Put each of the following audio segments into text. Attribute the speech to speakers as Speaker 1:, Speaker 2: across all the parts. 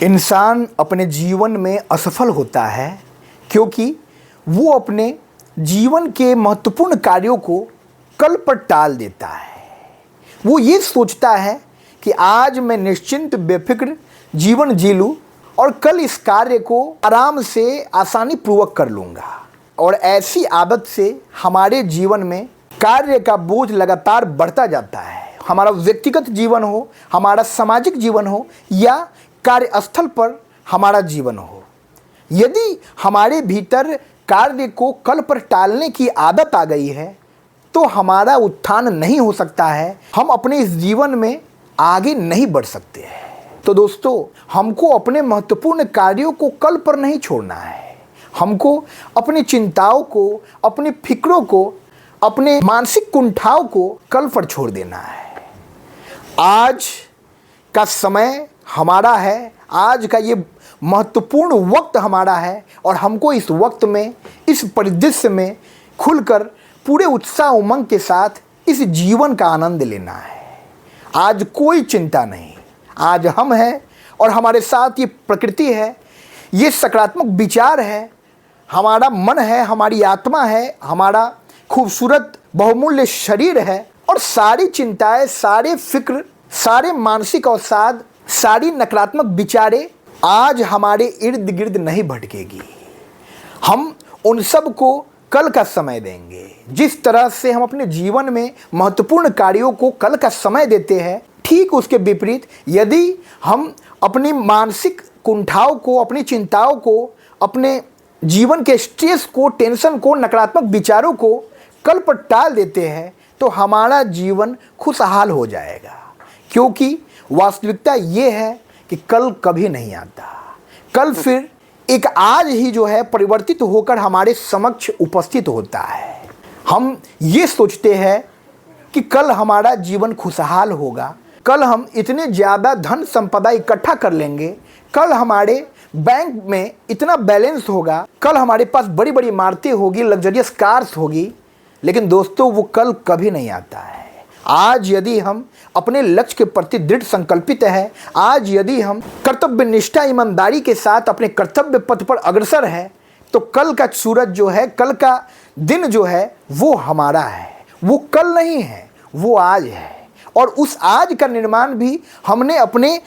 Speaker 1: इंसान अपने जीवन में असफल होता है क्योंकि वो अपने जीवन के महत्वपूर्ण कार्यों को कल पर टाल देता है। वो ये सोचता है कि आज मैं निश्चिंत बेफिक्र जीवन जी लूँ और कल इस कार्य को आराम से आसानी पूर्वक कर लूँगा। और ऐसी आदत से हमारे जीवन में कार्य का बोझ लगातार बढ़ता जाता है। हमारा व्यक्तिगत जीवन हो, हमारा सामाजिक जीवन हो या कार्यस्थल पर हमारा जीवन हो, यदि हमारे भीतर कार्य को कल पर टालने की आदत आ गई है तो हमारा उत्थान नहीं हो सकता है। हम अपने इस जीवन में आगे नहीं बढ़ सकते हैं। तो दोस्तों, हमको अपने महत्वपूर्ण कार्यों को कल पर नहीं छोड़ना है। हमको अपनी चिंताओं को, अपनी फिक्रों को, अपने मानसिक कुंठाओं को कल पर छोड़ देना है। आज का समय हमारा है, आज का ये महत्वपूर्ण वक्त हमारा है और हमको इस वक्त में, इस परिदृश्य में खुलकर पूरे उत्साह उमंग के साथ इस जीवन का आनंद लेना है। आज कोई चिंता नहीं, आज हम हैं और हमारे साथ ये प्रकृति है, ये सकारात्मक विचार है, हमारा मन है, हमारी आत्मा है, हमारा खूबसूरत बहुमूल्य शरीर है और सारी चिंताएं, सारे फिक्र, सारे मानसिक अवसाद, सारी नकारात्मक विचारें आज हमारे इर्द गिर्द नहीं भटकेगी। हम उन सब को कल का समय देंगे। जिस तरह से हम अपने जीवन में महत्वपूर्ण कार्यों को कल का समय देते हैं, ठीक उसके विपरीत यदि हम अपनी मानसिक कुंठाओं को, अपनी चिंताओं को, अपने जीवन के स्ट्रेस को, टेंशन को, नकारात्मक विचारों को कल पर टाल देते हैं तो हमारा जीवन खुशहाल हो जाएगा। क्योंकि वास्तविकता ये है कि कल कभी नहीं आता। कल फिर एक आज ही जो है परिवर्तित होकर हमारे समक्ष उपस्थित होता है। हम ये सोचते हैं कि कल हमारा जीवन खुशहाल होगा, कल हम इतने ज़्यादा धन संपदा इकट्ठा कर लेंगे, कल हमारे बैंक में इतना बैलेंस होगा, कल हमारे पास बड़ी बड़ी इमारतें होगी, लग्जरियस कार्स होगी। लेकिन दोस्तों, वो कल कभी नहीं आता है। आज यदि हम अपने लक्ष्य के प्रति दृढ़ संकल्पित है, आज यदि हम कर्तव्य निष्ठा ईमानदारी के साथ अपने कर्तव्य पथ पर अग्रसर है, तो कल का सूरज जो है, कल का दिन जो है वो हमारा है। वो कल नहीं है, वो आज है। और उस आज का निर्माण भी हमने अपने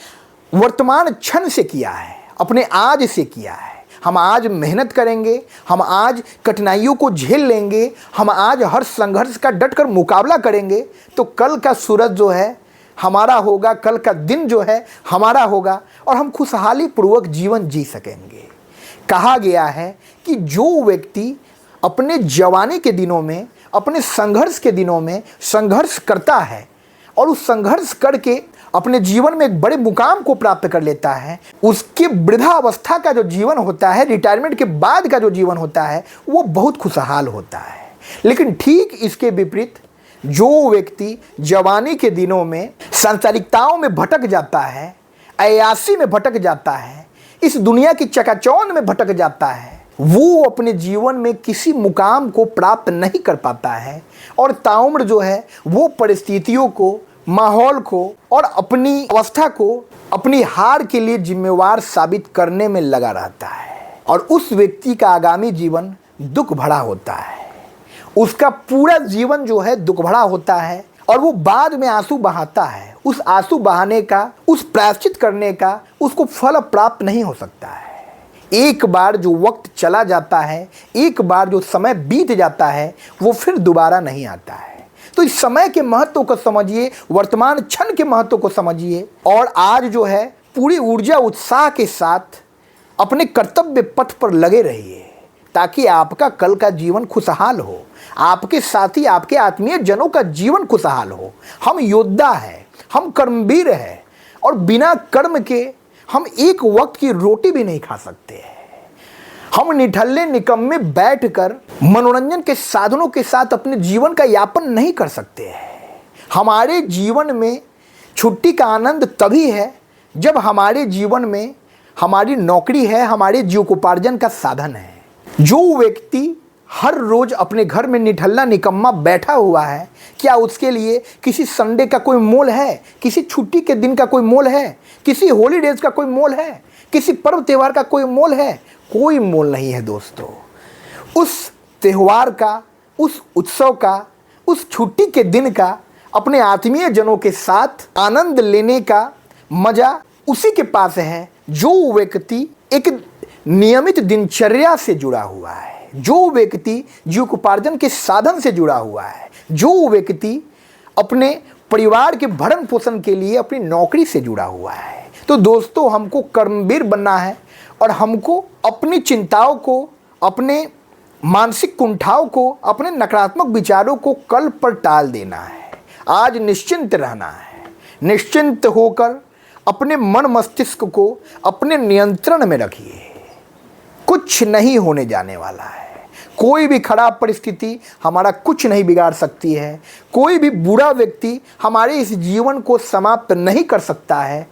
Speaker 1: वर्तमान क्षण से किया है, अपने आज से किया है। हम आज मेहनत करेंगे, हम आज कठिनाइयों को झेल लेंगे, हम आज हर संघर्ष का डटकर मुकाबला करेंगे तो कल का सूरज जो है हमारा होगा, कल का दिन जो है हमारा होगा और हम खुशहाली पूर्वक जीवन जी सकेंगे। कहा गया है कि जो व्यक्ति अपने जवानी के दिनों में, अपने संघर्ष के दिनों में संघर्ष करता है और उस संघर्ष करके अपने जीवन में एक बड़े मुकाम को प्राप्त कर लेता है, उसके वृद्धावस्था का जो जीवन होता है, रिटायरमेंट के बाद का जो जीवन होता है, वो बहुत खुशहाल होता है। लेकिन ठीक इसके विपरीत जो व्यक्ति जवानी के दिनों में सांसारिकताओं में भटक जाता है, अय्यासी में भटक जाता है, इस दुनिया की चकाचौंध में भटक जाता है, वो अपने जीवन में किसी मुकाम को प्राप्त नहीं कर पाता है और ताउम्र जो है वो परिस्थितियों को, माहौल को और अपनी अवस्था को अपनी हार के लिए जिम्मेवार साबित करने में लगा रहता है। और उस व्यक्ति का आगामी जीवन दुख भरा होता है। उसका पूरा जीवन जो है दुख भरा होता है और वो बाद में आंसू बहाता है। उस आंसू बहाने का, उस प्रायश्चित करने का उसको फल प्राप्त नहीं हो सकता है। एक बार जो वक्त चला जाता है, एक बार जो समय बीत जाता है, वो फिर दोबारा नहीं आता है। तो इस समय के महत्व को समझिए, वर्तमान क्षण के महत्व को समझिए और आज जो है पूरी ऊर्जा उत्साह के साथ अपने कर्तव्य पथ पर लगे रहिए ताकि आपका कल का जीवन खुशहाल हो, आपके साथी, आपके आत्मीय जनों का जीवन खुशहाल हो। हम योद्धा हैं, हम कर्मवीर हैं और बिना कर्म के हम एक वक्त की रोटी भी नहीं खा सकते हैं। हम निठल्ले निकम्मे बैठकर मनोरंजन के साधनों के साथ अपने जीवन का यापन नहीं कर सकते हैं। हमारे जीवन में छुट्टी का आनंद तभी है जब हमारे जीवन में हमारी नौकरी है, हमारे जीविकोपार्जन का साधन है। जो व्यक्ति हर रोज अपने घर में निठल्ला निकम्मा बैठा हुआ है, क्या उसके लिए किसी संडे का कोई मोल है? किसी छुट्टी के दिन का कोई मोल है? किसी हॉलीडेज का कोई मोल है? किसी पर्व त्यौहार का कोई मोल है? कोई मोल नहीं है दोस्तों। उस त्यौहार का, उस उत्सव का, उस छुट्टी के दिन का अपने आत्मीय जनों के साथ आनंद लेने का मजा उसी के पास है जो व्यक्ति एक नियमित दिनचर्या से जुड़ा हुआ है, जो व्यक्ति जीविकोपार्जन के साधन से जुड़ा हुआ है, जो व्यक्ति अपने परिवार के भरण पोषण के लिए अपनी नौकरी से जुड़ा हुआ है। तो दोस्तों, हमको कर्मवीर बनना है और हमको अपनी चिंताओं को, अपने मानसिक कुंठाओं को, अपने नकारात्मक विचारों को कल पर टाल देना है। आज निश्चिंत रहना है। निश्चिंत होकर अपने मन मस्तिष्क को अपने नियंत्रण में रखिए। कुछ नहीं होने जाने वाला है। कोई भी खराब परिस्थिति हमारा कुछ नहीं बिगाड़ सकती है। कोई भी बुरा व्यक्ति हमारे इस जीवन को समाप्त नहीं कर सकता है।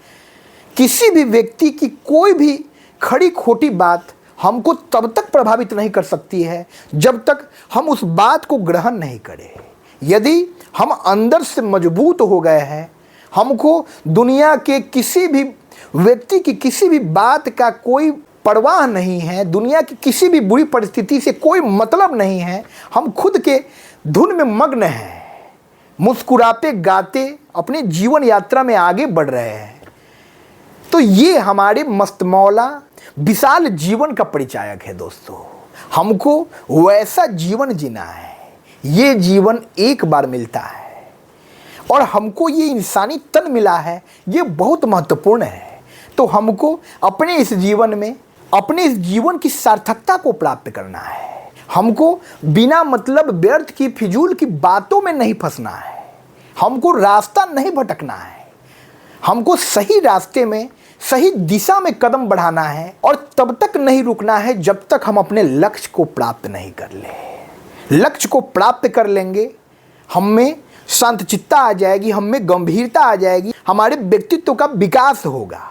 Speaker 1: किसी भी व्यक्ति की कोई भी खड़ी खोटी बात हमको तब तक प्रभावित नहीं कर सकती है जब तक हम उस बात को ग्रहण नहीं करें। यदि हम अंदर से मजबूत हो गए हैं, हमको दुनिया के किसी भी व्यक्ति की किसी भी बात का कोई परवाह नहीं है, दुनिया की किसी भी बुरी परिस्थिति से कोई मतलब नहीं है, हम खुद के धुन में मग्न हैं, मुस्कुराते गाते अपने जीवन यात्रा में आगे बढ़ रहे हैं, तो ये हमारे मस्तमौला विशाल जीवन का परिचायक है। दोस्तों, हमको वैसा जीवन जीना है। ये जीवन एक बार मिलता है और हमको ये इंसानी तन मिला है, ये बहुत महत्वपूर्ण है। तो हमको अपने इस जीवन में अपने इस जीवन की सार्थकता को प्राप्त करना है। हमको बिना मतलब व्यर्थ की फिजूल की बातों में नहीं फंसना है। हमको रास्ता नहीं भटकना है। हमको सही रास्ते में, सही दिशा में कदम बढ़ाना है और तब तक नहीं रुकना है जब तक हम अपने लक्ष्य को प्राप्त नहीं कर ले। लक्ष्य को प्राप्त कर लेंगे, हम में शांतचित्ता आ जाएगी, हम में गंभीरता आ जाएगी, हमारे व्यक्तित्व का विकास होगा।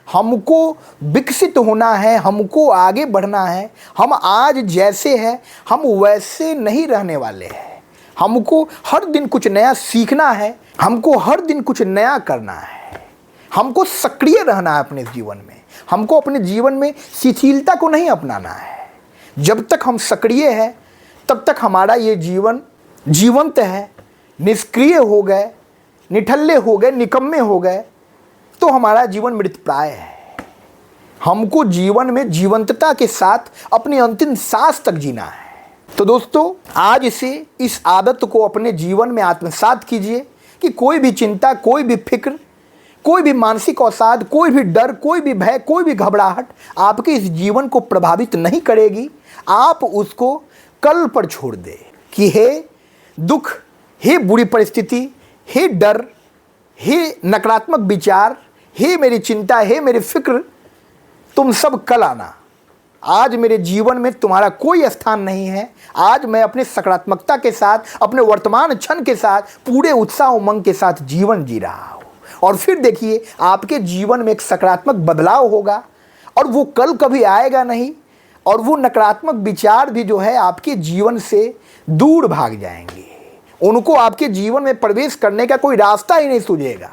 Speaker 1: हमको विकसित होना है, हमको आगे बढ़ना है। हम आज जैसे हैं हम वैसे नहीं रहने वाले हैं। हमको हर दिन कुछ नया सीखना है, हमको हर दिन कुछ नया करना है। हमको सक्रिय रहना है अपने जीवन में। हमको अपने जीवन में शिथिलता को नहीं अपनाना है। जब तक हम सक्रिय हैं तब तक हमारा ये जीवन जीवंत है। निष्क्रिय हो गए, निठल्ले हो गए, निकम्मे हो गए तो हमारा जीवन मृतप्राय है। हमको जीवन में जीवंतता के साथ अपनी अंतिम सांस तक जीना है। तो दोस्तों, आज से इस आदत को अपने जीवन में आत्मसात कीजिए कि कोई भी चिंता, कोई भी फिक्र, कोई भी मानसिक अवसाद, कोई भी डर, कोई भी भय, कोई भी घबराहट आपके इस जीवन को प्रभावित नहीं करेगी। आप उसको कल पर छोड़ दें कि हे दुख, हे बुरी परिस्थिति, हे डर, हे नकारात्मक विचार, हे मेरी चिंता, हे मेरी फिक्र, तुम सब कल आना। आज मेरे जीवन में तुम्हारा कोई स्थान नहीं है। आज मैं अपने सकारात्मकता के साथ, अपने वर्तमान क्षण के साथ, पूरे उत्साह उमंग के साथ जीवन जी रहा हूँ। और फिर देखिए, आपके जीवन में एक सकारात्मक बदलाव होगा और वो कल कभी आएगा नहीं और वो नकारात्मक विचार भी जो है आपके जीवन से दूर भाग जाएंगे। उनको आपके जीवन में प्रवेश करने का कोई रास्ता ही नहीं सूझेगा।